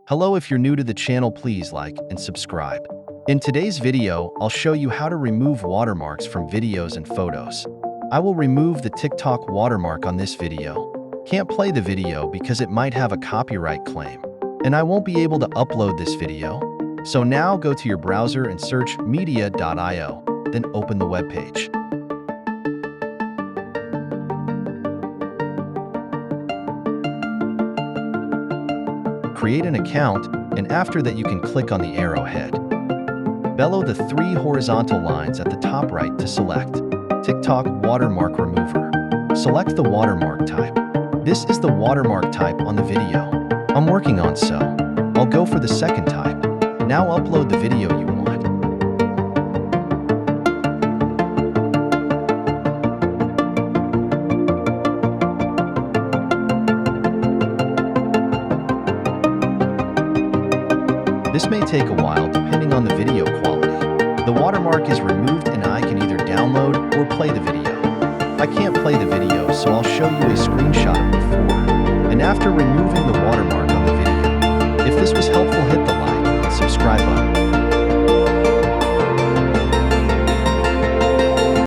Hello, if you're new to the channel, please like and subscribe. In today's video, I'll show you how to remove watermarks from videos and photos. I will remove the TikTok watermark on this video. Can't play the video because it might have a copyright claim, and I won't be able to upload this video. So now go to your browser and search media.io, then open the web page. Create an account, and after that you can click on the arrowhead. Below the three horizontal lines at the top right to select TikTok Watermark Remover. Select the watermark type. This is the watermark type on the video I'm working on, so I'll go for the second type. Now upload the video you want. This may take a while depending on the video quality. The watermark is removed and I can either download or play the video. I can't play the video, so I'll show you a screenshot of before and after removing the watermark on the video. If this was helpful, hit the